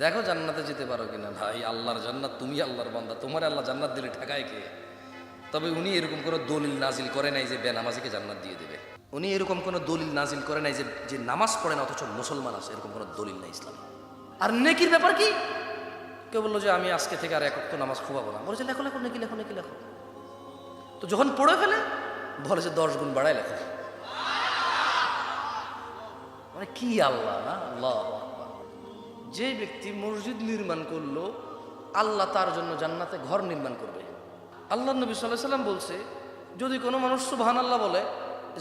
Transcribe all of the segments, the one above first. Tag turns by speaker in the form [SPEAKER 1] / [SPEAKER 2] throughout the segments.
[SPEAKER 1] দেখো জান্নাতে যেতে পারো কিনা। ভাই, আল্লাহর জান্নাত, তুমি আল্লাহর বান্দা, তোমার আল্লাহ জান্নাত দিলে ঠেকায় কে? তবে উনি এরকম কোনো দলিল নাজিল করে নাই যে বেনামাজিকে জান্নাত দিয়ে দেবে। উনি এরকম কোনো দলিল নাজিল করে নাই যে নামাজ পড়ে না অথচ মুসলমান আছে, এরকম কোনো দলিল নাই ইসলামে। আর নেকির ব্যাপার কি? কেউ বললো যে আমি আজকে থেকে আর এক ওয়াক্ত নামাজ খোয়াবো না। বলেছে লেখো লেখো, নেকি লেখো, নেকি লেখো। তো যখন পড়ে ফেলে বলে যে 10 গুণ বাড়ায় লেখো। মানে কি আল্লাহ না, আল্লাহ। যে ব্যক্তি মসজিদ নির্মাণ করলো, আল্লাহ তার জন্য জান্নাতে ঘর নির্মাণ করবে। আল্লাহ নবী সাল্লাল্লাহু আলাইহি ওয়াসাল্লাম বলছে, যদি কোনো মানুষ সুবহানাল্লাহ বলে,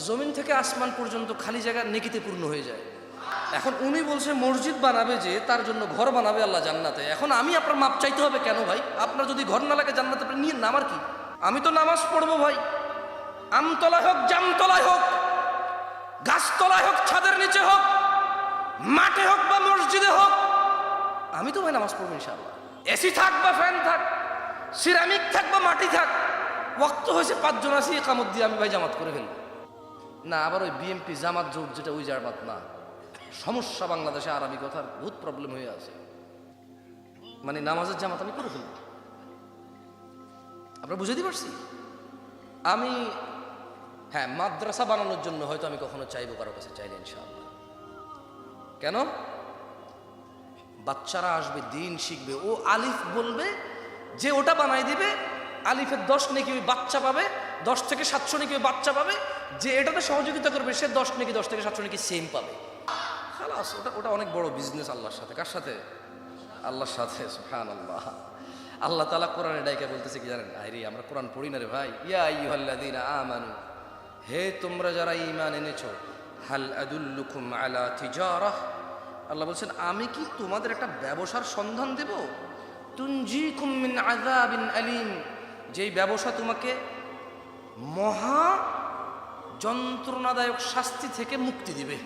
[SPEAKER 1] জমিন থেকে আসমান পর্যন্ত খালি জায়গা নেকিতে পূর্ণ হয়ে যায়। এখন উনি বলছে মসজিদ বানাবে, যে তার জন্য ঘর বানাবে আল্লাহ জান্নাতে। এখন আমি আপনার মাপ চাইতে হবে কেন ভাই? আপনার যদি ঘর না লাগে জান্নাতে, আপনি নিয়ে নামার কি? আমি তো নামাজ পড়বো ভাই, আমতলায় হোক, জামতলায় হোক, গাছতলায় হোক, ছাদের নিচে হোক, মাঠে হোক বা মসজিদে হোক, আমি তো ভাই নামাজ পড়বো ইনশাআল্লাহ। এসি থাক বা ফ্যান থাক, সিরামিক থাক বা মাটি থাক, ওয়াক্ত হয়েছে 5 জন আছি, একামত দিয়ে আমি ভাই জামাত করে ফেলবো না। আবার ওই বিএমপি জামাত জোট যেটা, ওই জামাত না। সমস্যা বাংলাদেশে আরবি কথার বহুত প্রবলেম হয়ে আছে। মানে নামাজের জামাত আমি করে ফেলবো। আপনারা বুঝাতে পারছি? আমি হ্যাঁ, মাদ্রাসা বানানোর জন্য হয়তো আমি কখনো চাইবো, কারো কাছে চাইলে ইনশাআল্লাহ। কেন? বাচ্চারা আসবে, দিন শিখবে, ও আলিফ বলবে, যে ওটা বানাই দিবে, আলিফের 10 নেকি ওই বাচ্চা পাবে, 10 থেকে 700 নেকি ওই বাচ্চা পাবে। যে এটাতে সহযোগিতা করবে সে 10 নেকি 10 থেকে 700 নেকি সেম পাবে। খালাস, ওটা অনেক বড় বিজনেস আল্লাহর সাথে। কার সাথে? আল্লাহর সাথে। সুবহানাল্লাহ। আল্লাহ তাআলা কোরআনে ডাইকা বলতেছে কি জানেন? আরে আমরা কোরআন পড়ি না রে ভাই। ইয়া আইয়ুহাল্লাযীনা আমানু, হে তোমরা যারা ঈমান এনেছো, হাল আদুল্লুকুম আলা তিজারাহ, আল্লাহ বলছেন আমি কি তোমাদের একটা ব্যবসার সন্ধান দেব? তুনজিকুম মিন আযাবিন আলীম, যেই ব্যবসা তোমাকে মহা যন্ত্রণাদায়ক শাস্তি থেকে মুক্তি দিবে।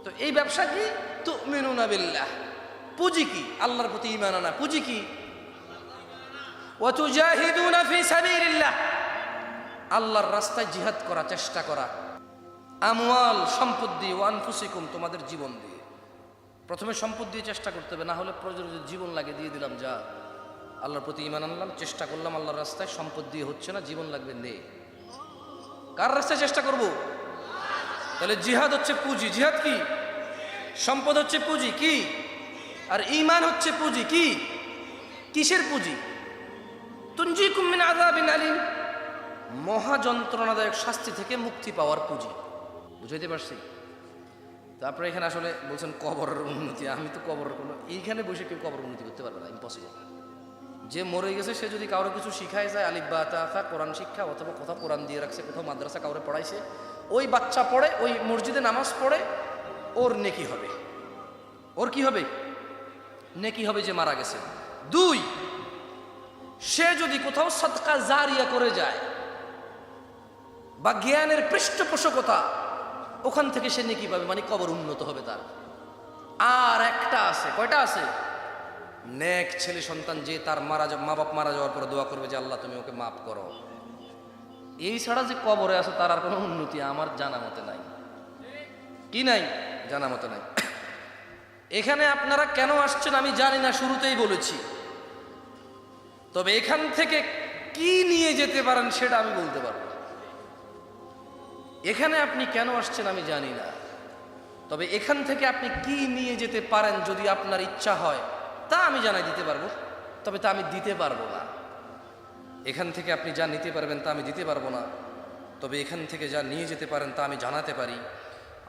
[SPEAKER 1] তো এই ব্যবসা কি? তুমিনুনা বিল্লাহ, পুঁজি কি? আল্লাহর প্রতি ঈমান আনা। পুঁজি কি? ওয়া তুজাহিদুনা ফি সাবিলিল্লাহ, আল্লাহর রাস্তায় জিহাদ করা, চেষ্টা করা। আমওয়াল, সম্পদ দিয়ে, ওয়া আনফুসিকুম, তোমাদের জীবন দিয়ে। প্রথমে সম্পদ দিয়ে চেষ্টা করতে হবে, না হলে প্রয়োজন জীবন লাগে দিয়ে দিলাম, যা আল্লাহর প্রতি ঈমান আনলাম, চেষ্টা করলাম আল্লাহর রাস্তায়, সম্পদ দিয়ে হচ্ছে না, জীবন লাগবে, নে। কার রাস্তায় চেষ্টা করব? তাহলে জিহাদ হচ্ছে পুঁজি। জিহাদ কি? সম্পদ হচ্ছে পুঁজি কি? আর ঈমান হচ্ছে পুঁজি কি? কিসের পুঁজি? তুনজিকুম মিন আযাবিন আলীম, মহা যন্ত্রণাদায়ক শাস্তি থেকে মুক্তি পাওয়ার পুঁজি। বুঝাইতে পারছি? তারপরে এখানে আসলে বলছেন কবরের উন্নতি। আমি তো কবরের কোনো, এইখানে বসে কেউ কবর উন্নতি করতে পারবে না, ইম্পসিবল। যে মরে গেছে সে যদি কারো কিছু শিখায় যায়, আলিফ বা তা, কোরআন শিক্ষা, অথবা কোথাও কোরআন দিয়ে রাখছে, কোথাও মাদ্রাসা কাউরে পড়াইছে, ওই বাচ্চা পড়ে, ওই মসজিদে নামাজ পড়ে, ওর নেকি হবে। ওর কি হবে? নেকি হবে যে মারা গেছে। 2, সে যদি কোথাও সাদকা জারিয়া করে যায় বা জ্ঞানের পৃষ্ঠপোষকতা, ওখান থেকে সে নেকি পাবে, মানে কবর উন্নত হবে তার। আর একটা আছে, কয়টা আছে? নেক ছেলে সন্তান, যে তার মা বাপ মারা যাওয়ার পর দোয়া করবে যে আল্লাহ তুমি ওকে মাফ করো। এই ছাড়া যে কবরে আছে তার আর কোনো উন্নতি আমার জানা মতে নাই। কি নাই? জানা মতে নাই। এখানে আপনারা কেন আসছেন আমি জানি না, শুরুতেই বলেছি। তবে এখান থেকে কি নিয়ে যেতে পারেন সেটা আমি বলতে পারবো। এখানে আপনি কেন আসছেন আমি জানি না, তবে এখান থেকে আপনি কি নিয়ে যেতে পারেন যদি আপনার ইচ্ছা হয় তা আমি জানাই দিতে পারবো, তবে তা আমি দিতে পারবো না। এখান থেকে আপনি যা নিতে পারবেন তা আমি দিতে পারবো না, তবে এখান থেকে যা নিয়ে যেতে পারেন তা আমি জানাতে পারি।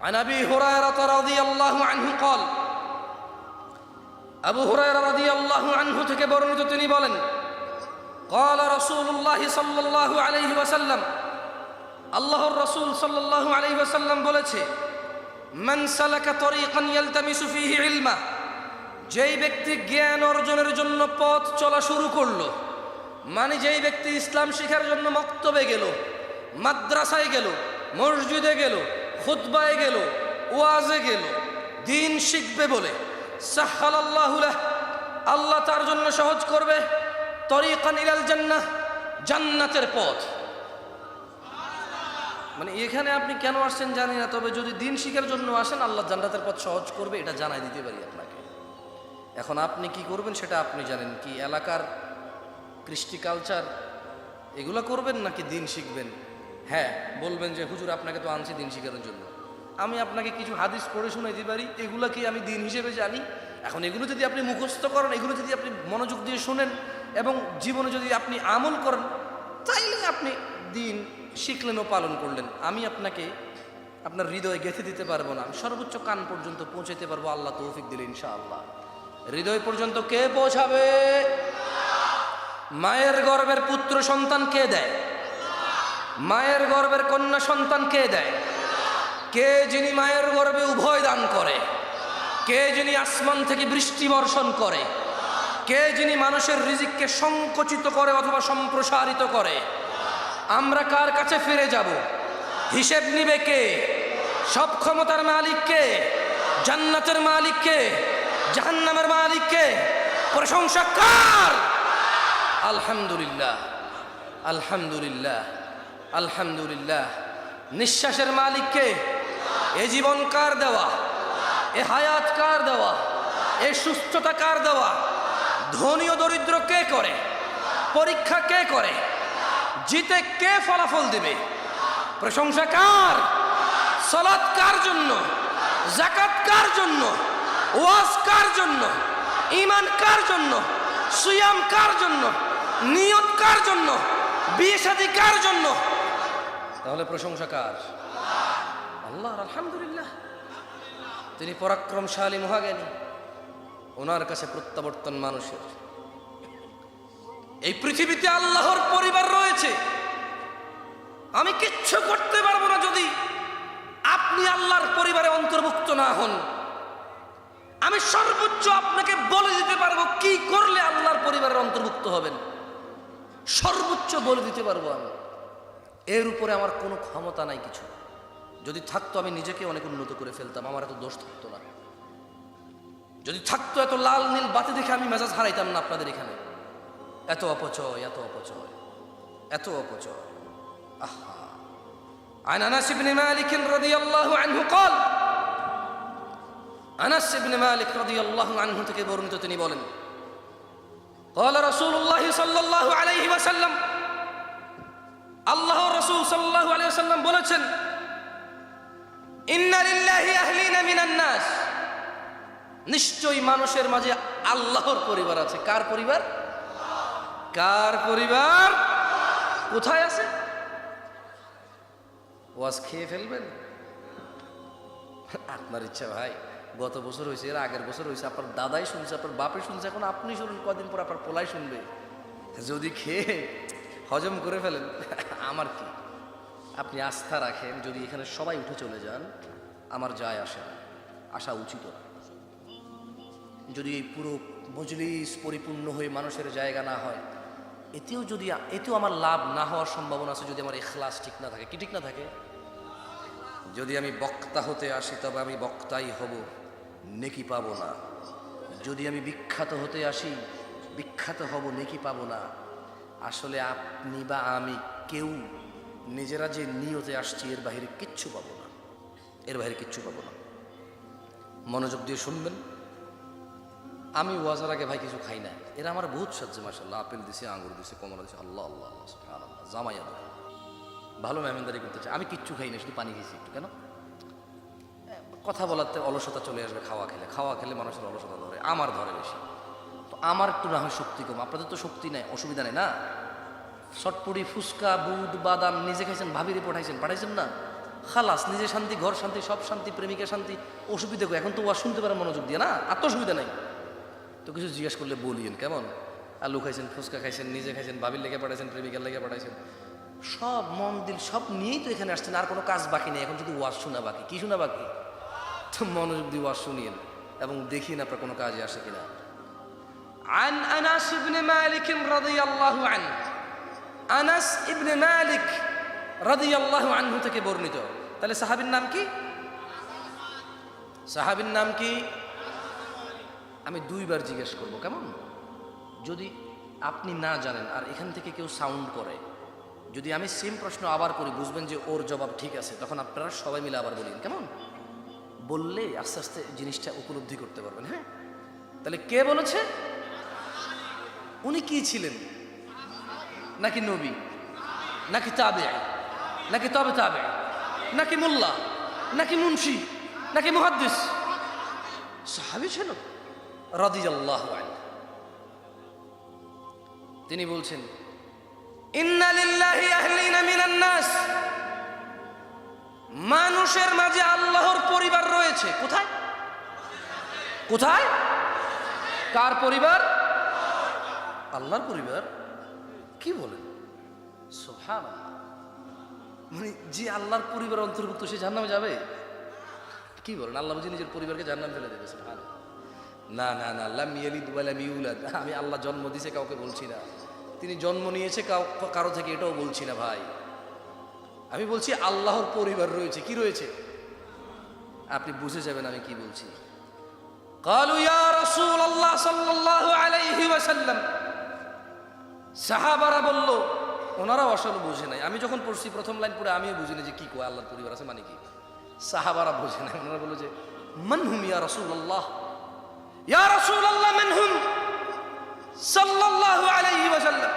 [SPEAKER 1] আন আবি হুরায়রা রাদিয়াল্লাহু আনহু قال, আবু হুরায়রা রাদিয়াল্লাহু আনহু থেকে বর্ণিত, তিনি বলেন, قال রাসূলুল্লাহ সাল্লাল্লাহু আলাইহি ওয়াসাল্লাম, আল্লাহর রাসূল সাল্লাল্লাহু আলাইহি ওয়াসাল্লাম বলেছে, মান সালাকা তরিকান ইয়ালতামিসু ফীহি ইলমা, যেই ব্যক্তি জ্ঞান অর্জনের জন্য পথ চলা শুরু করলো, মানে যেই ব্যক্তি ইসলাম শিখার জন্য মক্তবে গেল, মাদ্রাসায় গেল, মসজিদে গেল, খুতবায় গেল, ওয়াজে গেল, দিন শিখবে বলে, সাহহালাল্লাহু লাহ, আল্লাহ তার জন্য সহজ করবে, তরিকান ইলাল জান্নাহ, জান্নাতের পথ। মানে এখানে আপনি কেন আসছেন জানি না, তবে যদি দিন শিখার জন্য আসেন আল্লাহ জান্নাতের পথ সহজ করবে, এটা জানাই দিতে পারি আপনাকে। এখন আপনি কি করবেন সেটা আপনি জানেন। কি এলাকার কৃষ্টি কালচার এগুলো করবেন নাকি দিন শিখবেন? হ্যাঁ, বলবেন যে হুজুর আপনাকে তো আনছি দিন শিখানোর জন্য, আমি আপনাকে কিছু হাদিস পড়ে শোনাইতে পারি, এগুলো কি আমি দিন হিসেবে জানি? এখন এগুলো যদি আপনি মুখস্থ করেন, এগুলো যদি আপনি মনোযোগ দিয়ে শোনেন এবং জীবনে যদি আপনি আমল করেন, তাইলে আপনি দিন শিখলেন ও পালন করলেন। আমি আপনাকে আপনার হৃদয়ে গেঁথে দিতে পারবো না, আমি সর্বোচ্চ কান পর্যন্ত পৌঁছাতে পারবো আল্লাহ তৌফিক দিলে ইনশাআল্লাহ। হৃদয় পর্যন্ত কে পৌঁছাবে? মায়ের গর্ভের পুত্র সন্তান কে দেয়? মায়ের গর্ভের কন্যা সন্তান কে দেয়? কে যিনি মায়ের গর্ভে উভয় দান করে? কে যিনি আসমান থেকে বৃষ্টি বর্ষণ করে? কে যিনি মানুষের রিজিককে সংকুচিত করে অথবা সম্প্রসারিত করে? আমরা কার কাছে ফিরে যাব? হিসেব নিবে কে? সব ক্ষমতার মালিক কে? জান্নাতের মালিক কে? জাহান্নামের মালিক কে? প্রশংসা কার? আলহামদুলিল্লাহ, আলহামদুলিল্লাহ, আলহামদুলিল্লাহ। নিঃশ্বাসের মালিক কে? এ জীবন কার দেওয়া? এ হায়াত কার দেওয়া? এ সুস্থতা কার দেওয়া? ধনী ও দরিদ্র কে করে? পরীক্ষা কে করে? জিতে কে ফলাফল দিবে? প্রশংসা কার? সালাত কার জন্য? যাকাত কার জন্য? ওয়াজ কার জন্য? ঈমান কার জন্য? সিয়াম কার জন্য? নিয়ত কার জন্য? বিয়ে শাদী কার জন্য? তাহলে প্রশংসা কার? আল্লাহর। আলহামদুলিল্লাহ, তিনি পরাক্রমশালী মহাজ্ঞানী, ওনার কাছে প্রত্যাবর্তন মানুষের। এই পৃথিবীতে আল্লাহর পরিবার রয়েছে, আমি কিচ্ছু করতে পারবো না যদি আপনি আল্লাহর পরিবারে অন্তর্ভুক্ত না হন। আমি সর্বোচ্চ আপনাকে বলে দিতে পারবো কি করলে আল্লাহর পরিবারের অন্তর্ভুক্ত হবেন, সর্বোচ্চ বলে দিতে পারবো আমি। এর উপরে আমার কোনো ক্ষমতা নাই কিছু। যদি থাকতো আমি নিজেকে অনেক উন্নত করে ফেলতাম, আমার এত দোষ থাকতো না। যদি থাকতো এত লাল নীল বাতি দেখে আমি মেজাজ হারাইতাম না আপনাদের এখানে। এত অপচয়, এত অপচয়, এত অপচয়। আহা। عن أنس بن مالك رضي الله عنه قال, আনাস ইবনে মালিক রাদিয়াল্লাহু আনহু থেকে বর্ণিত, তিনি বলেন, قال رسول الله صلى الله عليه وسلم, আল্লাহর রাসূল সাল্লাল্লাহু আলাইহি ওয়াসাল্লাম বলেছেন, ইন্না লিল্লাহি আহলিনা মিনান নাস, নিশ্চয়ই মানুষের মাঝে আল্লাহর পরিবার আছে। কার পরিবার? কার পরিবার? কোথায় আছে? ওয়াজ খেয়ে ফেলবেন আপনার ইচ্ছা ভাই। গত বছর হয়েছে, এর আগের বছর হয়েছে, আপনার দাদাই শুনছে, আপনার বাপে শুনছে, এখন আপনি শুনুন, কদিন পর আপনার পোলাই শুনবে। যদি খেয়ে হজম করে ফেলেন আমার কি? আপনি আস্থা রাখেন, যদি এখানে সবাই উঠে চলে যান আমার যায় আসে না, আসা উচিত না। যদি এই পুরো মজলিস পরিপূর্ণ হয়ে মানুষের জায়গা না হয়, এতেও আমার লাভ না হওয়ার সম্ভাবনা আছে যদি আমার ইখলাস ঠিক না থাকে। কি ঠিক না থাকে? যদি আমি বক্তা হতে আসি তবে আমি বক্তাই হব, নেকি পাবো না। যদি আমি বিখ্যাত হতে আসি, বিখ্যাত হব, নেকি পাবো না। আসলে আপনি বা আমি কেউ নিজেরা যে নিয়তে আসছি এর বাইরে কিচ্ছু পাবো না, এর বাইরে কিচ্ছু পাবো না। মনোযোগ দিয়ে শুনবেন। আমি ওয়াজার আগে ভাই কিছু খাই না, এরা আমার বহুত সাহায্য, মাশাআল্লাহ। আপেল দিছে, আঙ্গুর দিছে, কমলা দিছে, আল্লাহ আল্লাহ আল্লাহ সুবহানাল্লাহ। জামাইয়া ভালো মেহমানদারি করতে চাই। আমি কিচ্ছু খাই না, শুধু পানি খেয়েছি একটু। কেন? কথা বলাতে অলসতা চলে আসবে। খাওয়া খেলে মানুষের অলসতা ধরে, আমার ধরে বেশি। তো আমার একটু না হয় শক্তি কম, আপনাদের তো শক্তি নেই, অসুবিধা নেই না। চটপটি, ফুচকা, বুট, বাদাম নিজে খাইছেন, ভাবিরে পাঠাইছেন না, খালাস, নিজে শান্তি, ঘর শান্তি, সব শান্তি, প্রেমিকা শান্তি। অসুবিধা কই? এখন তো ওয়া শুনতে পারে মনোযোগ দিয়ে না, আর তো অসুবিধা নাই। তো কিছু জিজ্ঞেস করলে বলিয়েন, কেমন? আলু খাইছেন, ফুচকা খাইছেন, নিজে খাইছেন, ভাবির লেগে পাঠাইছেন, প্রেমিকার লেগে পাঠাইছেন, সব মন দিল সব নিয়েই তো এখানে আসছেন। আর কোনো কাজ বাকি নেই, এখন শুধু ওয়াজ শোনা বাকি। কি শোনা বাকি? তো মনোযোগ দিয়ে ওয়াজ শুনিয়েন এবং দেখিন আপনার কোনো কাজে আসে কিনা। عن أنس بن مالك رضي الله عنه, আনাস ইবনে মালিক রাদিয়াল্লাহু আনহু থেকে বর্ণিত। তাহলে সাহাবীর নাম কি? সাহাবীর নাম কি? আমি দুইবার জিজ্ঞেস করব, কেমন? যদি আপনি না জানেন আর এখান থেকে কেউ সাউন্ড করে, যদি আমি সেম প্রশ্ন আবার করি, বুঝবেন যে ওর জবাব ঠিক আছে, তখন আপনারা সবাই মিলে আবার বলেন, কেমন? বললে আস্তে আস্তে জিনিসটা উপলব্ধি করতে পারবেন। হ্যাঁ, তাহলে কে বলেছে? উনি কি ছিলেন? নাকি নবী, নাকি তাবেঈ, নাকি তবে তাবেঈ, নাকি মোল্লা, নাকি মুন্সি, নাকি মুহাদ্দিস? সাহাবী ছিল রাদিয়াল্লাহু আনহু। তিনি বলছেন, ইন্না লিল্লাহি আহলিনা মিনান নাস, মানুষের মাঝে আল্লাহর পরিবার রয়েছে। কোথায়? কোথায়? কার পরিবার? আল্লাহর পরিবার। কি বলেন? সুবহানাল্লাহ। মানে যে আল্লাহর পরিবার অন্তর্ভুক্ত সে জাহান্নামে যাবে? কি বলেন? আল্লাহ বুঝি নিজের পরিবারকে জাহান্নামে ফেলে দেবে? সুবহানাল্লাহ। না না না, লাম ইয়ালিদ ওয়া লাম ইউলাদ। আমি আল্লাহ জন্ম দিয়েছে কাউকে বলছি না, তিনি জন্ম নিয়েছে কারো থেকে, এটাও বলছি না ভাই। আমি বলছি আল্লাহর পরিবার রয়েছে। কি রয়েছে? আপনি বুঝে যাবেন আমি কি বলছি। ক্বালু ইয়া রাসূলুল্লাহ সাল্লাল্লাহু আলাইহি ওয়াসাল্লাম, সাহাবারা বলল, ওনারাও আসলে বুঝে নাই। আমি যখন পড়ছি প্রথম লাইন পড়ে আমিও বুঝিনি যে কি কয় আল্লাহর পরিবার আছে মানে কি। সাহাবারা বুঝে নাই। ওনারা বলল যে মান হুম ইয়া রাসূলুল্লাহ, ইয়া রাসূলুল্লাহ মান হুম সাল্লাল্লাহু আলাইহি ওয়াসাল্লাম,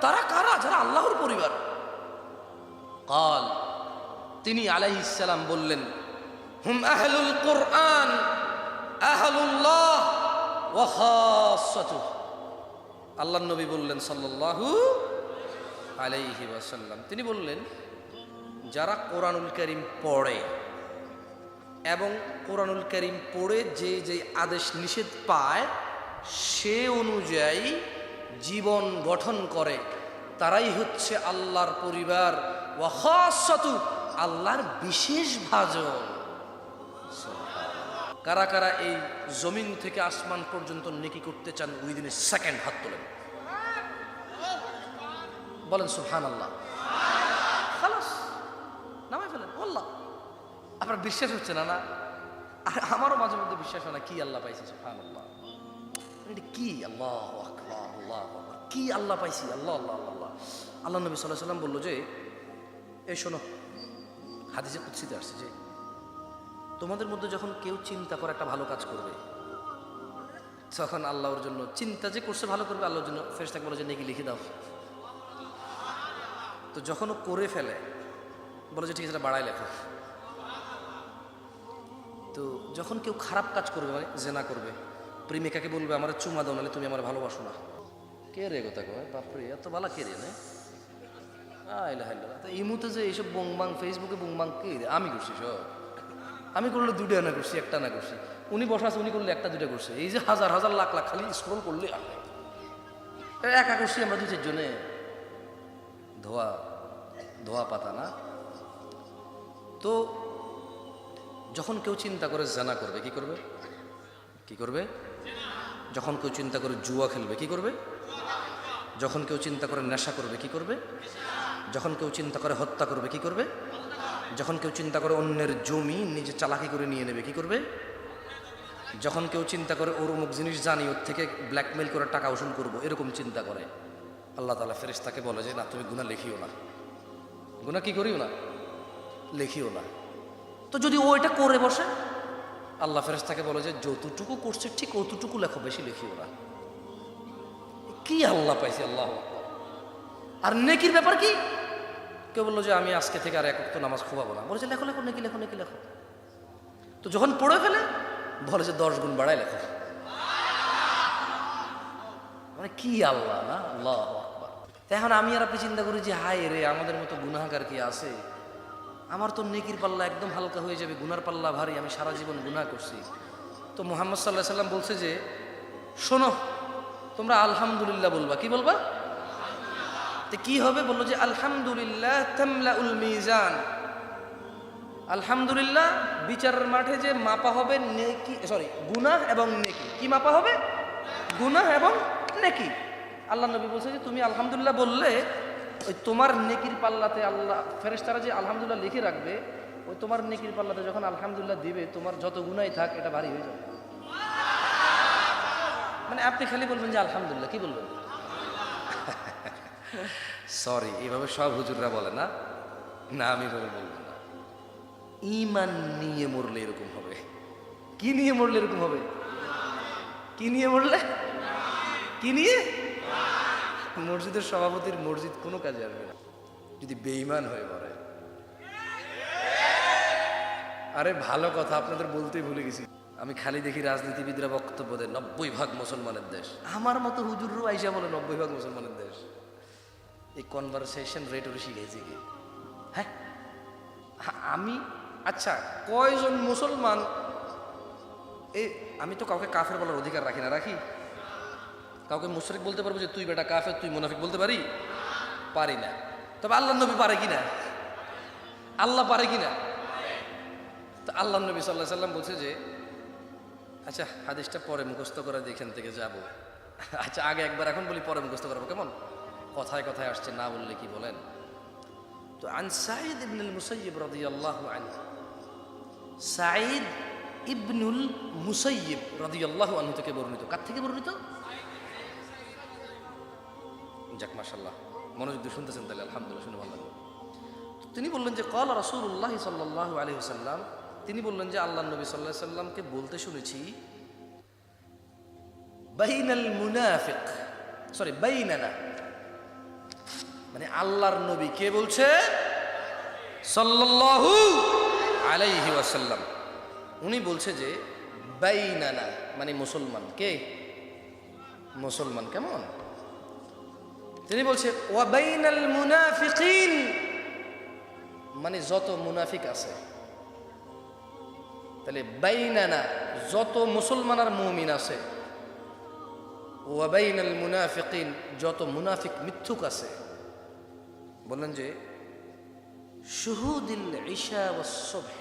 [SPEAKER 1] তারা কারা যারা আল্লাহর পরিবার? قال, তিনি আলাইহিস সালাম বললেন, হুম আহলুল কুরআন আহলুল্লাহ ওয়া খাসাতুহু। আল্লাহর নবী বললেন সাল্লাল্লাহু আলাইহি ওয়াসাল্লাম, তিনি বললেন যারা কোরআনুল কারীম পড়ে এবং কোরআনুল কারীম পড়ে যে যে আদেশ নিষেধ পায় সে অনুযায়ী জীবন গঠন করে, তারাই হচ্ছে আল্লাহর পরিবার। ওয়া খাসাতু, আল্লাহর বিশেষ ভাজন। কারা কারা এই জমিন থেকে আসমান পর্যন্ত নেকি করতে চান উইদিন এ সেকেন্ড? হাত তোলেন, বলেন সুবহানাল্লাহ। খালাস, নামাই ফেলেন। আল্লাহ, আপনার বিশ্বাস হচ্ছে না? না, আর আমারও মাঝে মধ্যে বিশ্বাস হয় না। কি আল্লাহ পাইছি? সুবহানাল্লাহ। এটা কি? আল্লাহু আকবার, আল্লাহু আকবার। কি আল্লাহ পাইছি? আল্লাহ আল্লাহ আল্লাহ। আল্লাহ নবী সাল্লাল্লাহু আলাইহি ওয়াসাল্লাম বলল যে, এই শোনো, হাদিসে কুদসিতে আসছে যে তোমাদের মধ্যে যখন কেউ চিন্তা করে একটা ভালো কাজ করবে, তখন আল্লাহর জন্য চিন্তা যে করছে ভালো করবে, আল্লাহর জন্য ফেরেশতাকে বলে যে নেকি লিখে দাও। তো যখন ও করে ফেলে বলে যে ঠিক আছে এটা বাড়ায় লেখো। তো যখন কেউ খারাপ কাজ করবে, মানে জেনা করবে, প্রেমিকাকে বলবে আমার চুমা দাও নাহলে তুমি আমার ভালোবাসো না। কে রে কথা কয়? বাপরে, এত ভালো কে রে? ইমুতে যে এইসব বুংবাং, ফেসবুকে বুংবাং কে? আমি করছি সব। আমি করলে দুটো আনা করছি, একটা না করছি। উনি বসা আছে, উনি করলে একটা দুটা করছে। এই যে হাজার হাজার লাখ লাখ খালি স্ক্রল করলে একা করছি আমরা দুই চারজনে। ধোয়া ধোয়া পাতা না। তো যখন কেউ চিন্তা করে জানা করবে, কি করবে? কি করবে? যখন কেউ চিন্তা করে জুয়া খেলবে, কি করবে? যখন কেউ চিন্তা করে নেশা করবে, কি করবে? যখন কেউ চিন্তা করে হত্যা করবে, কি করবে? যখন কেউ চিন্তা করে অন্যের জমি নিজে চালাকি করে নিয়ে নেবে, কি করবে? যখন কেউ চিন্তা করে ওর অমুক জিনিস জানি, ওর থেকে ব্ল্যাকমেল করে টাকা উসুল করবো, এরকম চিন্তা করে, আল্লাহ তাআলা ফেরেশতাকে বলে যে না, তুমি গুনাহ লিখিও না। গুনাহ কি করিও না? লিখিও না। তো যদি ও এটা করে বসে, আল্লাহ ফেরেশতাকে বলে যে যতটুকু করছে ঠিক অতটুকু লেখো, বেশি লিখিও না। কি আল্লাহ পাইছি! আল্লাহু আকবার। আর নেকির ব্যাপার কি? কেউ বললো যে আমি আজকে থেকে আর এক ওয়াক্ত নামাজ খোয়াবো না, বলে যে লেখো লেখো, নেকি লেখো, নেকি লেখো। তো যখন পড়ে ফেলে বলে যে 10 গুণ বাড়ায় লেখো। মানে কি আল্লাহ না! আল্লাহু আকবার। এখন আমি আর আপনি চিন্তা করি যে হায় রে, আমাদের মতো গুনাহগার কি আছে? আমার তো নেকির পাল্লা একদম হালকা হয়ে যাবে, গুনার পাল্লা ভারী, আমি সারা জীবন গুনাহ করছি। তো মুহাম্মদ সাল্লাল্লাহু আলাইহি সাল্লাম বলছে যে শোনো, তোমরা আলহামদুলিল্লাহ বলবা। কি বলবা? তো কি হবে? বললো যে আলহামদুলিল্লাহ তামলাউল মিজান। আলহামদুলিল্লাহ বিচারের মাঠে যে মাপা হবে নেকি, সরি গুনাহ এবং নেকি। কি মাপা হবে? গুনাহ এবং নেকি। আল্লাহ নবী বলছে যে তুমি আলহামদুলিল্লাহ বললে ওই তোমার নেকির পাল্লাতে আল্লাহ ফেরেশতারা যে আলহামদুলিল্লাহ লিখে রাখবে, ওই তোমার নেকির পাল্লাতে যখন আলহামদুলিল্লাহ দিবে, তোমার যত গুনাহই থাক এটা ভারী হয়ে যাবে। মানে আপনি খালি বলবেন যে আলহামদুলিল্লাহ। কি বলবেন? সরি, এইভাবে সব হুজুররা বলে না, না আমি এভাবে বলবো না। ঈমান নিয়ে মরলে এরকম হবে। কি নিয়ে মরলে এরকম হবে? কি নিয়ে মরলে? কি নিয়ে? মসজিদের সভাপতির মসজিদ কোনো কাজে আসবে না যদি বেঈমান হয়ে মরে। আরে ভালো কথা, আপনাদের বলতেই ভুলে গেছি। আমি খালি দেখি রাজনীতিবিদরা বক্তব্য দেয় 90% মুসলমানের দেশ। আমার মতো হুজুরও আইসা বলে 90% মুসলমানের দেশ। এই কনভারসেশন রেট ওরে শিখেছি কি? হ্যাঁ, আমি আচ্ছা কয়জন মুসলমান আমি তো কাউকে কাফের বলার অধিকার রাখি না, রাখি? কাউকে মুশরিক বলতে পারবো যে তুই বেটা কাফের, তুই মুনাফিক বলতে পারি? পারি না। তবে আল্লাহ নবী পারে কিনা? আল্লাহ পারে কিনা? তো আল্লাহ নবী সাল্লাল্লাহু আলাইহি সাল্লাম বলছে যে, আচ্ছা হাদিসটা পরে মুখস্থ করে এখান থেকে যাব। আচ্ছা আগে একবার এখন বলি, পরে মুখস্থ করবো, কেমন? কথায় কথায় আসছে, না বললে কি বলেন? তো আন সাঈদ ইবনুল মুসাইয়িব রাদিয়াল্লাহু আনহু, সাঈদ ইবনুল মুসাইয়িব রাদিয়াল্লাহু আনহু থেকে বর্ণিত। কার থেকে বর্ণিত? যাক মাশাআল্লাহ, মনোযোগ দিয়ে শুনতেছেন তাহলে আলহামদুলিল্লাহ, শুনে ভালো লাগলো। তিনি বললেন যে ক্বালা রাসূলুল্লাহ সাল্লাল্লাহু আলাইহি ওয়াসাল্লাম, তিনি বললেন যে আল্লাহ নবী সাল্লাল্লাহু আলাইহি সাল্লামকে বলতে শুনেছি, বাইনাল মুনাফিক, সরি বাইনানা, মানে আল্লাহর নবী কে বলছে? সাল্লাল্লাহু আলাইহি ওয়াসাল্লাম। উনি বলছে যে বাইনানা মানে মুসলমান, কে? মুসলমান। কেমন? তিনি বলছে ওয়া বাইনাল মুনাফিকিন, মানে যত মুনাফিক আছে। তাহলে বাইনানা যত মুসলমান আর মুমিন আছে, ওয়া বাইনাল মুনাফিকিন যত মুনাফিক মিথ্যুক আছে। বললেন যে শুহুদিল ইশা ওয়াস সুবহ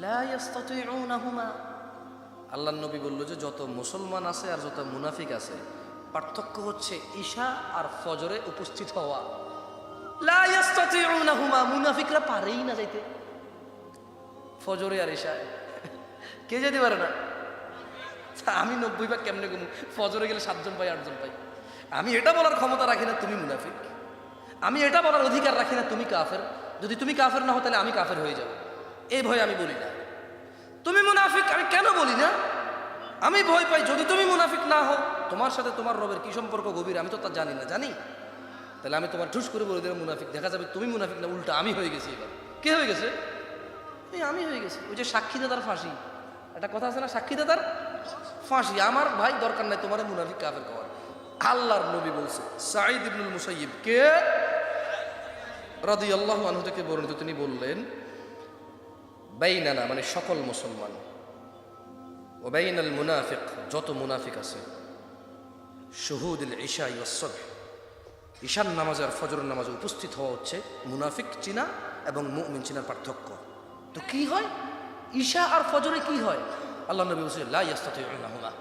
[SPEAKER 1] লা ইস্তাতিউনাহুমা, আল্লাহর নবী বলল যে যত মুসলমান আছে আর যত মুনাফিক আছে, পার্থক্য হচ্ছে ঈশা আর ফজরে উপস্থিত হওয়া। লা ইস্তাতিউনাহুমা, মুনাফিকরা পারেই না যাইতে ফজরে আর ঈশায়। কে যেতে পারে না? আমি 90 ভাগ কেমনে ঘুমু? ফজরে গেলে 7 জন পাই, 8 জন পাই। আমি এটা বলার ক্ষমতা রাখি না তুমি মুনাফিক, আমি এটা বলার অধিকার রাখি না তুমি কাফের। যদি তুমি কাফের না হও তাহলে আমি কাফের হয়ে যাব, এই ভয় আমি বলি না। তুমি মুনাফিক আমি কেন বলি না? আমি ভয় পাই যদি তুমি মুনাফিক না হও, তোমার সাথে তোমার রবের কি সম্পর্ক গভীর আমি তো তা জানি না। জানি তাহলে আমি তোমার ঠুস করে বলে দিলাম মুনাফিক, দেখা যাবে তুমি মুনাফিক না, উল্টা আমি হয়ে গেছি। এবার কে হয়ে গেছে? আমি হয়ে গেছি। ওই যে সাক্ষীদাতার ফাঁসি, একটা কথা আছে না, সাক্ষীদাতার ফাঁসি। আমার ভাই দরকার নাই তোমার মুনাফিক কাফের কওয়ার। আল্লাহর নবী বলছে, সাঈদ ইবনুল মুসাইয়িব কে রাদিয়াল্লাহু আনহু থেকে বর্ণিত, তিনি বললেন বাইনানা মানে সকল মুসলমান, ও বাইনাল মুনাফিক যত মুনাফিক আছে, শুহুদুল ইশা ওয়াস সুবহ ঈশার নামাজ আর ফজরের নামাজে উপস্থিত হওয়া হচ্ছে মুনাফিক চিনা এবং মুমিন চিনার পার্থক্য। তো কি হয় ঈশা আর ফজরে? কি হয়? আল্লাহ নবী বলছেন লা ইস্তাতিউনাহুমা,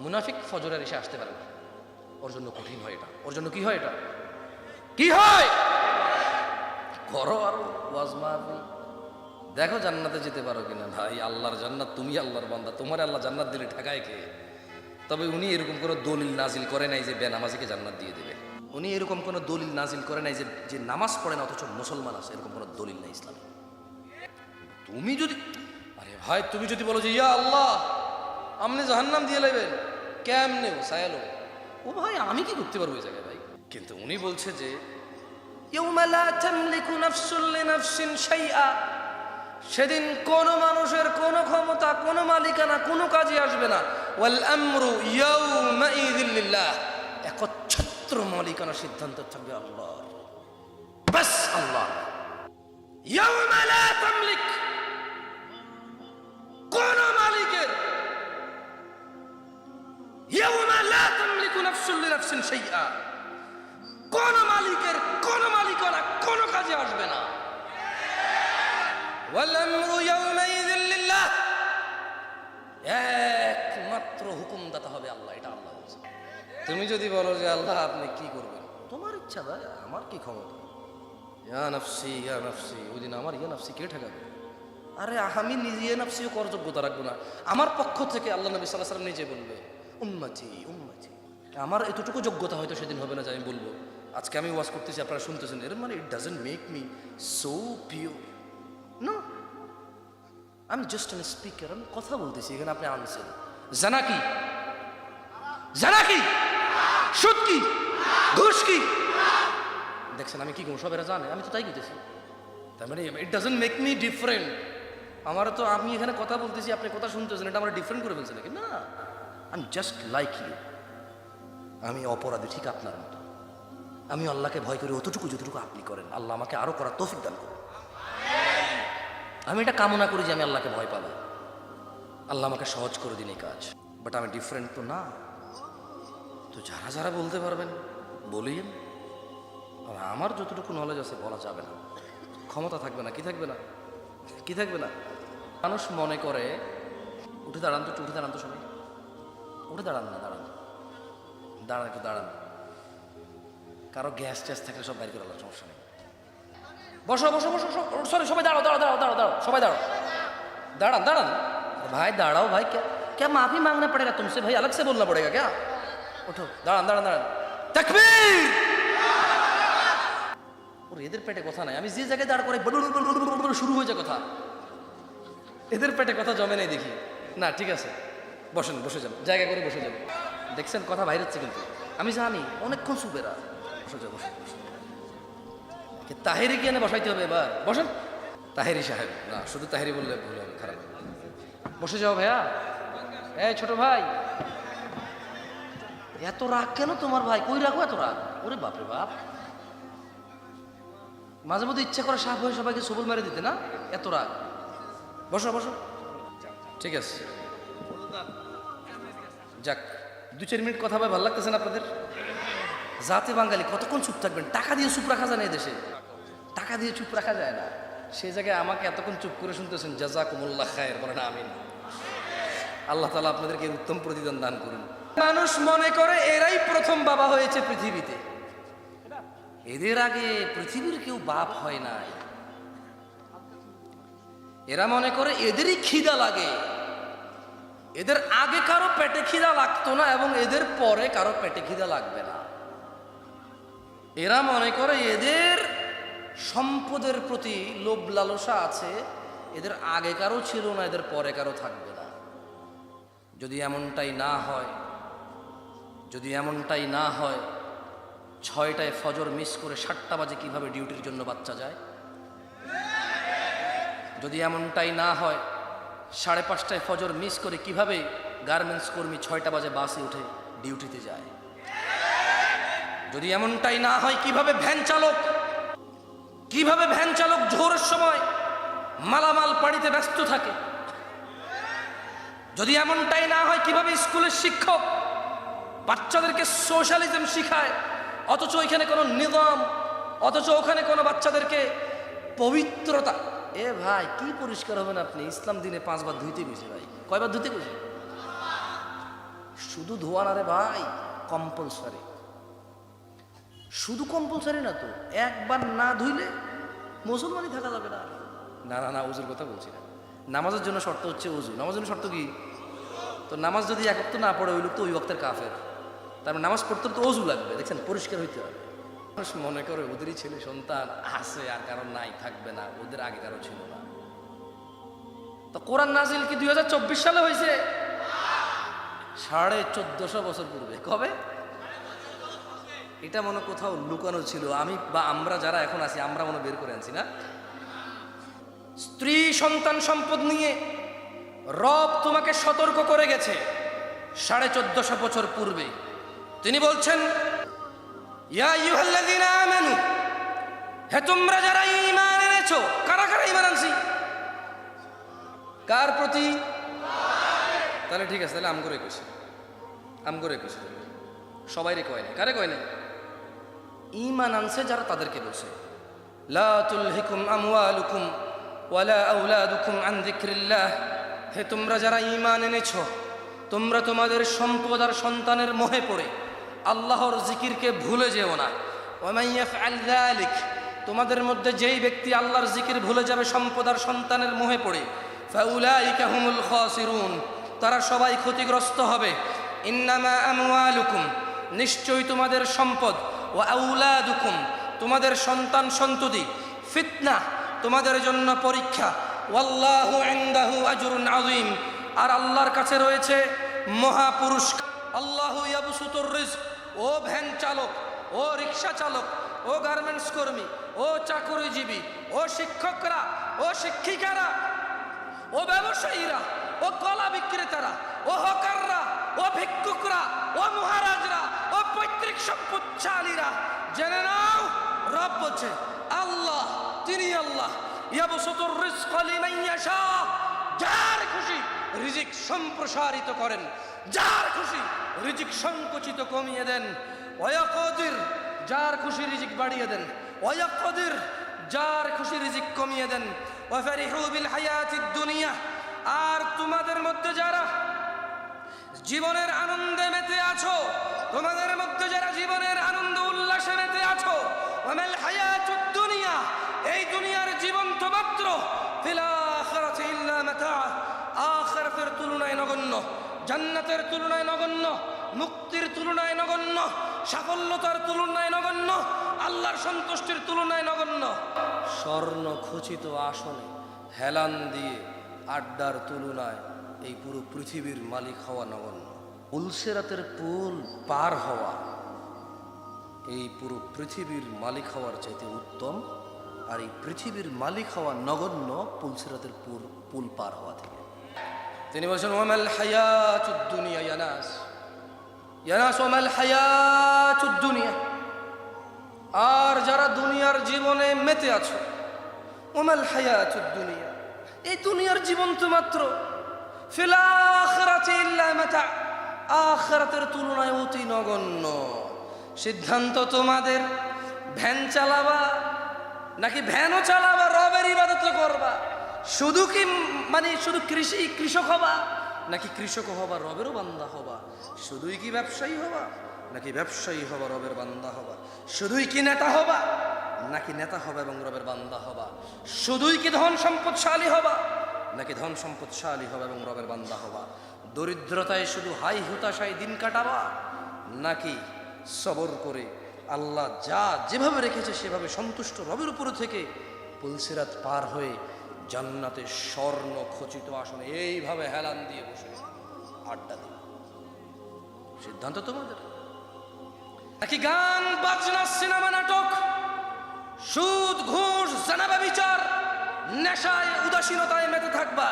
[SPEAKER 1] মুনাফিক ফজর আর ঈশা আসতে পারে না, ওর জন্য কঠিন হয় এটা। ওর জন্য কি হয়? এটা কি হয়? করো আর ওয়াজ মাহফিল, দেখো জান্নাতে যেতে পারো কিনা। ভাই আল্লাহর জান্নাত, তুমি আল্লাহর বান্দা, তোমার আল্লাহ জান্নাত দিলে ঠেকায় কে? তবে উনি এরকম কোনো দলিল নাজিল করে নাই যে বেনামাজিকে জান্নাত দিয়ে দেবে। উনি এরকম কোনো দলিল নাজিল করে নাই যে নামাজ পড়ে না অথচ মুসলমান আছে, এরকম কোনো দলিল নাই ইসলামে। তুমি যদি, আরে ভাই তুমি যদি বলো যে ইয়া আল্লাহ আপনি জাহান্নাম দিয়ে লাইবেন, কেমনে ও সায়ালো, ও ভাই আমি কি করতে পারবো এই জায়গায় ভাই? কিন্তু উনি বলছে যে ইয়াউমা লা তামলিকু নাফসুন লিনাফসিন শাইআ, সেদিন কোন মানুষের কোন ক্ষমতা, কোন মালিকানা কোনো কাজে আসবে না। ওয়াল আমরু ইয়াউমাইযিন লিল্লাহ, একচ্ছত্র মালিকানা সিদ্ধান্ত থাকবে আল্লাহর, বাস আল্লাহ। ইয়াউমা লা তামলিক, কোন মালিকের, ইয়াউমা লা তামলিকু নাফসুন লিনাফসিন শাইআ, কোন মালিকের কোন মালিকানা কোন কাজে আসবে না। ওয়াল আমরু ইয়াউমাইযিন লিল্লাহ, একমাত্র হুকুমদাতা হবে আল্লাহ, এটা আল্লাহ বলছে। তুমি যদি বলো যে আল্লাহ আপনি কি করবেন, তোমার ইচ্ছা ভাই, আমার কি ক্ষমতা? ইয়া নাফসি ইয়া নাফসি, ওই দিন আমার ইয়া নাফসি কে ঠেকাবে? আরে আমি নিজে ইয়া নাফসিও করার যোগ্যতা রাখবো না। আমার পক্ষ থেকে আল্লাহ নবী সাল্লাল্লাহু আলাইহি ওয়াসাল্লাম নিজে বলবে উম্মতি উম্মতি। আমার এতটুকু যোগ্যতা হয়তো সেদিন হবে না যে আমি বলবো আজকে আমি ওয়াজ করতেছি আপনারা শুনতেছেন, এর মানে it doesn't make me so pure. No, আমি জাস্ট এন স্পিকার, আমি কথা বলতেছি, এখানে আপনি আনছেন। জানা কি? জানা কি? সুদ কি? ঘুষ কি? দেখছেন আমি কি করবো, সবেরা জানে, আমি তো তাই করতেছি। তার মানে it doesn't make me different. আমার তো, আমি এখানে কথা বলতেছি, আপনি কথা শুনতেছেন, এটা আমরা ডিফারেন্ট করে ফেলছে নাকি? না, I am just like you. আমি অপরাধী ঠিক আপনার মতো। আমি আল্লাহকে ভয় করি অতটুকু যতটুকু আপনি করেন। আল্লাহ আমাকে আরো করার তৌফিক দান করুন। আমি এটা কামনা করি যে আমি আল্লাহকে ভয় পাবো, আল্লাহ আমাকে সহজ করে দিন এই কাজ। বাট আমি ডিফারেন্ট তো না। তো যারা যারা বলতে পারবেন বলিয়েন। আমার যতটুকু নলেজ আছে বলা যাবে না, ক্ষমতা থাকবে না। কি থাকবে না? কি থাকবে না? মানুষ মনে করে, উঠে দাঁড়ান তো, উঠে দাঁড়ান তো সবাই, উঠে দাঁড়ান না, দাঁড়ান, দাঁড়ান, একটু দাঁড়ান। কারো গ্যাস ট্যাস থাকলে সব বাইর করে আল্লাহ, সমস্যা নেই। বসো বসো বসো, সরি, সবাই দাঁড়াও, দাঁড়াও, দাঁড়াও, দাঁড়াও, দাঁড়াও, সবাই দাঁড়াও, দাঁড়ান, দাঁড়ান ভাই, দাঁড়াও ভাই। क्या माफी मांगना पड़ेगा तुमसे भाई, अलग से बोलना पड़ेगा क्या? उठो, দাঁড়ান, দাঁড়ান, দাঁড়ান। তাকবীর! ওর এদের পেটে কথা নাই। আমি যে জায়গায় দাঁড় করে শুরু হয়ে যায় কথা, এদের পেটে কথা জমে নেই দেখি। না ঠিক আছে, বসেন, বসে যান, জায়গা করে বসে যান। দেখছেন কথা বাইরে হচ্ছে, কিন্তু আমি জানি অনেকক্ষণ সুবেরা। বসে যাও, বসে। তাহেরি কি এনে বসাইতে হবে এবার? বসেন। তাহেরি সাহেব না, শুধু তাহেরি বললে ভুল হবে, খারাপ। বসে যাও ভাইয়া। এই ছোট ভাই, এত রাগ কেন তোমার ভাই? কই রাখো এত রাগ? ওরে বাপরে বাপ, মাঝে মধ্যে ইচ্ছা করে সাপ হয়ে সবাইকে সবল মেরে দিতে না, এত রাগ। বসো বসো, ঠিক আছে। যাক, 2-4 মিনিট কথা বলে ভালো লাগতেছে না আপনাদের? জাতে বাঙালি, কতক্ষণ চুপ থাকবেন? টাকা দিয়ে চুপ রাখা যায় না, এই দেশে টাকা দিয়ে চুপ রাখা যায় না। সেই জায়গায় আমাকে এতক্ষণ চুপ করে শুনতেছেন, জাযাকুমুল্লাহ খায়ের, বলেন আমিন। আল্লাহ তাআলা আপনাদেরকে উত্তম প্রতিদান দান করুন। মানুষ মনে করে এরাই প্রথম বাবা হয়েছে পৃথিবীতে, এদের আগে পৃথিবীর কেউ বাপ হয় নাই। এরা মনে করে এদেরই খিদা লাগে, এদের আগে কারো পেটে খিদা লাগতো না এবং এদের পরে কারো পেটে খিদা লাগবে না। এরা মনে করে এদের সম্পদের প্রতি লোভ লালসা আছে, এদের আগে কারো ছিল না, এদের পরে কারো থাকবে না। যদি এমনটাই না হয়, যদি এমনটাই না হয়, 6টায় ফজর মিস করে 7টা বাজে কিভাবে ডিউটির জন্য বাচ্চা যায়? যদি এমনটাই না হয়, 5:30টায় ফজর মিস করে কিভাবে গার্মেন্টস কর্মী 6টা বাজে বাসে উঠে ডিউটিতে যায়? যদি এমনটাই না হয়, কিভাবে ভ্যান চালক জোহরের সময় মালামাল পাড়িতে ব্যস্ত থাকে? যদি এমনটাই না হয়, কিভাবে স্কুলের শিক্ষক বাচ্চাদেরকে সোশ্যালিজম শিখায়, অথচ ওইখানে কোনো নিজাম, অথচ ওখানে কোনো বাচ্চাদেরকে পবিত্রতা। এ ভাই, কি পরিষ্কার হবেন আপনি? ইসলাম দিনে 5 বার ধুইতে গেছে ভাই। কয়বার ধুইতে গেছে? শুধু ধোয়া না রে ভাই, কম্পালসারি। শুধু কম্পালসারি না তো, একবার না ধুইলে মুসলমানই থাকা যাবে না। না না না, উজুর কথা বলছি না। নামাজের জন্য শর্ত হচ্ছে উজু। নামাজের জন্য শর্ত কি? তো নামাজ যদি এক ওয়াক্ত না পড়ে, ওই লোক তো ওই ওয়াক্তের কাফের। তারপর নামাজ পড়তে তো অজু লাগবে, দেখছেন, পরিষ্কার হইতে হবে। মানুষ মনে করে ওদেরই ছেলে সন্তান আছে, আর কারণ নাই, থাকবে না, ওদের আগে কারো ছিল না। তো কোরআন নাজিল কি 2024 সালে হয়েছে? 1450 বছর পূর্বে। কবে? এটা মনে কোথাও লুকানো ছিল, আমি বা আমরা যারা এখন আছি, আমরা মনে বের করে আনছি না। স্ত্রী সন্তান সম্পদ নিয়ে রব তোমাকে সতর্ক করে গেছে 1450 বছর পূর্বে। তিনি বলছেন, ইয়া আইয়ুহাল্লাযীনা আমানু, হে তোমরা যারা ঈমান এনেছো। কারা কারা ঈমান আনছি? কার প্রতি? তাহলে ঠিক আছে, তাহলে আম করে কইছে, সবাইরে কয় না। কারে কয় না? ঈমান আনছে যারা, তাদেরকে বলছে, লা তুলহিকুম আমওয়ালুকুম ওয়ালা আওলাদুকুম আন যিকরিল্লাহ। হে তোমরা যারা ঈমান এনেছো, তোমরা তোমাদের সম্পদ আর সন্তানের মোহে পড়ে আল্লাহর জিকিরকে ভুলে যেও না। ওয়া মান ইয়াফআল যালিক, তোমাদের মধ্যে যেই ব্যক্তি আল্লাহর জিকির ভুলে যাবে সম্পদ আর সন্তানের মোহে পড়ে, ফাউলাইকা হুমুল খাসিরুন, তারা সবাই ক্ষতিগ্রস্ত হবে। ইন্নামা আমওয়ালুকুম, নিশ্চয়ই তোমাদের সম্পদ, ওয়া আওলাদুকুম, তোমাদের সন্তান সন্ততি, ফিতনা, তোমাদের জন্য পরীক্ষা, ওয়াল্লাহু ইনদাহু আজরুন আযীম, আর আল্লাহর কাছে রয়েছে মহাপুরস্কার। আল্লাহু ইয়াবসুতুর রিজক। ও ভ্যান চালক, ও রিক্সা চালক, ও গার্মেন্টস কর্মী, ও চাকরিজীবী, ও শিক্ষকরা, ও শিক্ষিকারা, ও ব্যবসায়ীরা, ও কলা বিক্রেতারা, ও হকাররা, ও ভিক্ষুকরা, ও মহারাজরা, ও পৈতৃক সম্পদশালীরা, জেনে নাও রব বলছে আল্লাহ, তিনি আল্লাহ ইয়াবসুতুর রিজক লিমান ইয়াশা, যার খুশি রিজিক সম্প্রসারিত করেন, যার খুশি রিজিক সংকুচিত কমিয়ে দেন। ওয়ায়াকদির, যার খুশি রিজিক বাড়িয়ে দেন। ওয়ায়াকদির, যার খুশি রিজিক কমিয়ে দেন। ওয়াফারিহু বিল হায়াতিদ দুনিয়া, আর তোমাদের মধ্যে যারা জীবনের আনন্দে মেতে আছো, তোমাদের মধ্যে যারা জীবনের আনন্দ উল্লাসে মেতে আছো, ওয়ামাল হায়াতুদ দুনিয়া, এই দুনিয়ার জীবন তো মাত্র, ফিল আখিরাতি ইল্লা মাতা, আখিরাতের তুলনায় নগণ্য, জান্নাতের তুলনায় নগণ্য, মুক্তির তুলনায় নগণ্য, সাফল্যতার তুলনায় নগণ্য, আল্লাহর সন্তুষ্টির তুলনায় নগণ্য। স্বর্ণ খচিত আসনে হেলান দিয়ে আড্ডার তুলনায় এই পুরো পৃথিবীর মালিক হওয়া নগণ্য। পুলসিরাতের পুল পার হওয়া এই পুরো পৃথিবীর মালিক হওয়ার চাইতে উত্তম। আর এই পৃথিবীর মালিক হওয়া নগণ্য পুলসিরাতের পুল পার হওয়া থেকে। তিনি বলছেন ওয়ামাল হায়াতুদ দুনিয়া ইয়ানাস, ইয়ানাস ওয়ামাল হায়াতুদ দুনিয়া, আর যারা দুনিয়ার জীবনে মেতে আছো, ওয়ামাল হায়াতুদ দুনিয়া, এই দুনিয়ার জীবন তো মাত্র, ফিল আখিরাতি ইল্লা মাতা, আখিরাতের তুলনায় অতি নগণ্য। সিদ্ধান্ত তোমাদের, ভ্যান চালাবা নাকি ভ্যানও চালাবা, রবের ইবাদত করবা। শুধু কি মানে শুধু কৃষক হবা নাকি কৃষক হবা রবেরও বান্দা হবা? শুধুই কি ব্যবসায়ী হবা নাকি ব্যবসায়ী হবা রবের বান্দা হবা? শুধুই কি নেতা হবা নাকি নেতা হবা এবং রবের বান্দা হবা? শুধুই কি ধন সম্পদশালী হবা নাকি ধন সম্পদশালী হবা এবং রবের বান্দা হবা? দরিদ্রতায় শুধু হাই হুতাশায় দিন কাটাবা নাকি সবর করে আল্লাহ যা যেভাবে রেখেছে সেভাবে সন্তুষ্ট রবের উপর থেকে পুলসিরাত পার হয়ে জান্নাতে স্বর্ণ খচিত আসনে এইভাবে হেলান দিয়ে বসে আড্ডা দিবে? সিদ্ধান্ত তোমাদের। নাকি গান বাজনা, সিনেমা, নাটক, সুদ, ঘুষ, জানাবা বিচার, নেশায়, উদাসীনতায় মেতে থাকবা?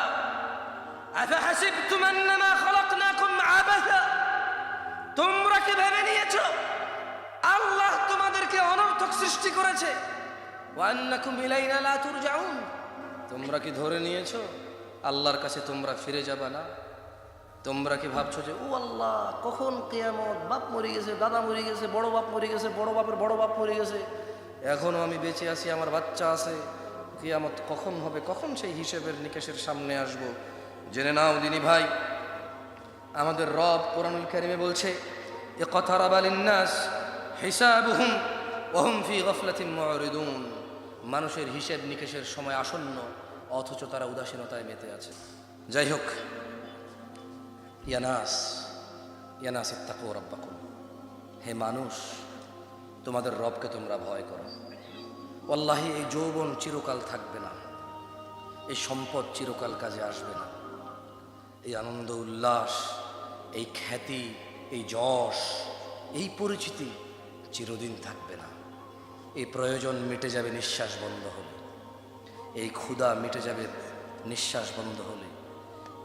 [SPEAKER 1] আফাহাসিবতুম আন্নামা খালাকনাকুম আবাসা, তোমরা কি ভেবে নিয়েছো আল্লাহ তোমাদেরকে অনর্থক সৃষ্টি করেছে? ওয়া আন্নাকুম ইলাইনা লা তুরজাউন, তোমরা কি ধরে নিয়েছো আল্লাহর কাছে তোমরা ফিরে যাবা না? তোমরা কি ভাবছো যে ও আল্লাহ কখন কিয়ামত, বাপ মরে গেছে, দাদা মরে গেছে, বড় বাপ মরে গেছে, বড় বাপের বড় বাপ মরে গেছে, এখনো আমি বেঁচে আছি, আমার বাচ্চা আছে, কিয়ামত কখন হবে, কখন সেই হিসেবের নিকেশের সামনে আসব? জেনে নাও দিনী ভাই, আমাদের রব কোরআনুল কারীমে বলছে ইকতারাবা লিন্নাস হিসাবুহুম ওয়া হুম ফি গাফলাতিন মুরিদুন, মানুষের হিসেব নিকেশের সময় আসন্ন অথচ তারা উদাসীনতায় মেতে আছে। যাই হোক, ইয়ানাস ইয়ানাস ইত্তাকু রাব্বাকুম, হে মানুষ তোমাদের রবকে তোমরা ভয় করো। ওয়াল্লাহি এই যৌবন চিরকাল থাকবে না, এই সম্পদ চিরকাল কাজে আসবে না, এই আনন্দ উল্লাস, এই খ্যাতি, এই যশ, এই পরিচিতি চিরদিন থাকবে না। এই প্রয়োজন মিটে যাবে নিঃশ্বাস বন্ধ হলে, এই ক্ষুধা মিটে যাবে নিঃশ্বাস বন্ধ হলে,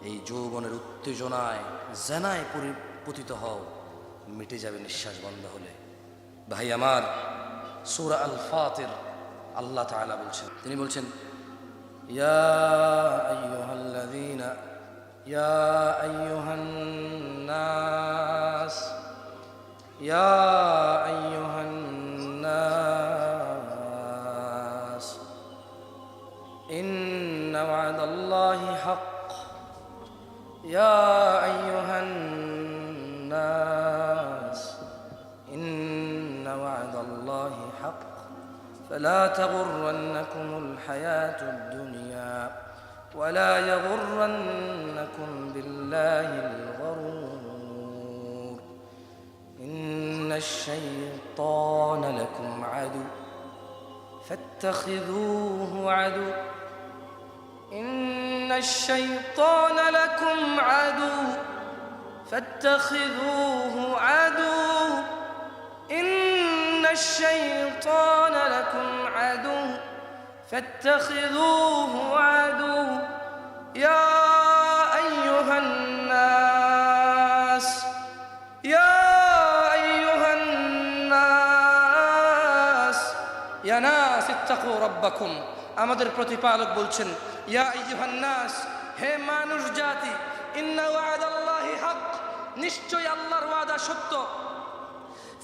[SPEAKER 1] এই যৌবনের উত্তেজনায় জেনায় পতিত হও মিটে যাবে নিঃশ্বাস বন্ধ হলে। ভাই আমার, সূরা আল ফাতির আল্লাহ তাআলা বলছেন, তিনি বলছেন ইয়া আইয়ুহাল্লাযীনা ইয়া আইয়ুহান নাস ইয়া আইয়ুহান নাস ইন্না ওয়া'দাল্লাহি হাক্ক ইয়া আইয়ুহান নাস ইন্না ওয়া'দাল্লাহি হাক্ক فلا تغرنكم الحياة الدنيا ولا يغرنكم بالله الغرور إن الشيطان لكم عدو فاتخذوه عدو إن الشيطان لكم عدو فاتخذوه عدو إن الشيطان لكم عدو فاتخذوه عدو يا أيها الناس يا أيها الناس يا ناس اتقوا ربكم আমাদের প্রতিপালক বলছেন ইয়া আইয়ুহান নাস হে মানুষ জাতি ইন্না ওয়াদাল্লাহি হক নিশ্চয় আল্লাহর ওয়াদা সত্য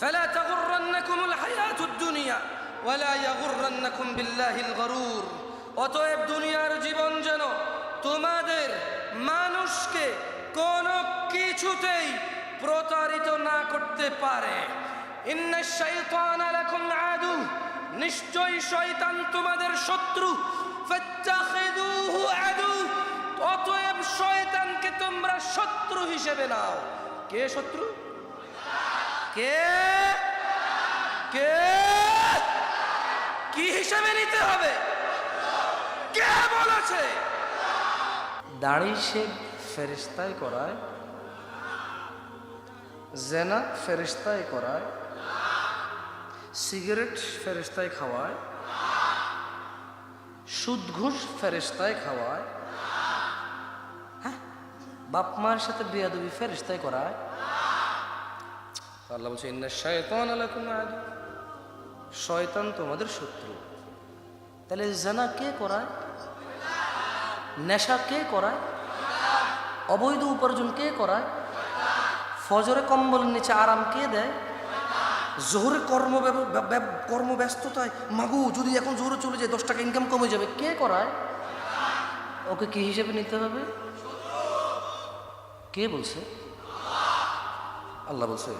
[SPEAKER 1] ফালা তাগুররান্নাকুমুল হায়াতুদ দুনিয়া ওয়ালা ইয়াগুররান্নাকুম বিল্লাহিল গরুর অতএব দুনিয়ার জীবন যেন তোমাদের মানুষকে কোনো কিছুতেই প্রতারিত না করতে পারে ইন্নাশ শাইতানা লাকুম আদু নিশ্চয় শয়তান তোমাদের শত্রু ফাত্তাখিযুহু আদু অতএব শয়তানকে তোমরা শত্রু হিসেবে নাও কে শত্রু কে কে কি হিসেবে নিতে হবে কে বলেছে দাড়ি শেভ ফেরেশতাই করায় জেনা ফেরেশতাই করায় সিগারেট ফেরেশতাই খাওয়ায় সুদ ঘুষ ফেরেশতাই খাওয়ায় হ্যাঁ বাপ মার সাথে বেয়াদবি ফেরেশতাই করায় আল্লাহ বলছে ইন্নাশ শাইতানা লাকুম আদু শয়তান তোমাদের শত্রু তাহলে জেনা কে করায় নেশা কে করায় অবৈধ উপার্জন কে করায় ফজরে কম্বলের নিচে আরাম কে দেয় জোহরে কর্মব্যস্ততায় মাগু যদি এখন জোহরে চলে যায় 10 টাকা ইনকাম কমে যাবে কে করায় ওকে কি হিসেবে নিতে হবে কে বলছে আল্লাহ বলছে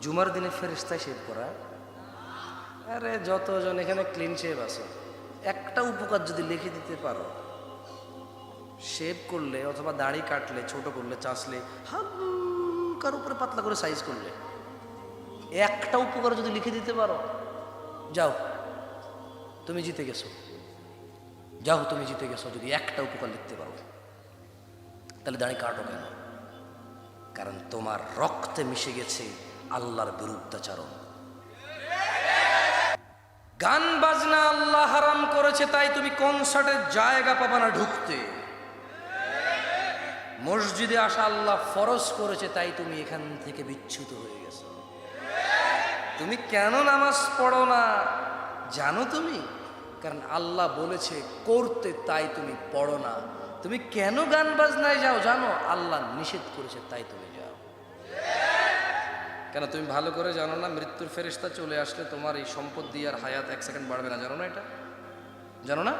[SPEAKER 1] জুমার দিনে ফেরেশতাই শেভ করায় আরে যতজন এখানে ক্লিন শেভ আছে একটা উপকার যদি লিখে দিতে পারো শেভ করলে অথবা দাড়ি কাটলে ছোট করলে চাষলে হালকার উপরে পাতলা করে সাইজ করলে একটা উপকার যদি লিখে দিতে পারো যাও তুমি জিতে গেছো যাও তুমি জিতে গেছো যদি একটা উপকার লিখতে পারো তাহলে দাড়ি কাটো কেন কারণ তোমার রক্তে মিশে গেছে আল্লাহর বিরুদ্ধাচরণ গান বাজনা আল্লাহ হারাম করেছে তাই তুমি কনসার্টের জায়গা পাবা না ঢুকতে মসজিদে আসা আল্লাহ ফরজ করেছে তাই তুমি এখান থেকে বিচ্যুত হয়ে গেছো তুমি কেন নামাজ পড়ো না জানো তুমি কারণ আল্লাহ বলেছে করতে তাই তুমি পড়ো না তুমি কেন গান বাজনায় যাও জানো আল্লাহ নিষেধ করেছে তাই তুমি যাও কেন তুমি ভালো করে জানো না মৃত্যুর ফেরেশতা চলে আসলে তোমার এই সম্পদ দিয়ে আর হায়াত 1 সেকেন্ড বাড়বে না জানো না এটা জানো না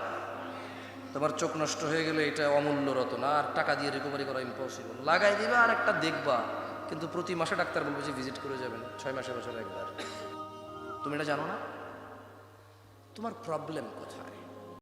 [SPEAKER 1] তোমার চোখ নষ্ট হয়ে গেলে এটা অমূল্য রত্ন আর টাকা দিয়ে রিকভারি করা ইম্পসিবল লাগাই দিবা আর একটা দেখবা কিন্তু প্রতি মাসে ডাক্তার বলবে যে ভিজিট করে যাবেন 6 মাসে বছরে একবার তুমি এটা জানো না তোমার প্রবলেম কোথায়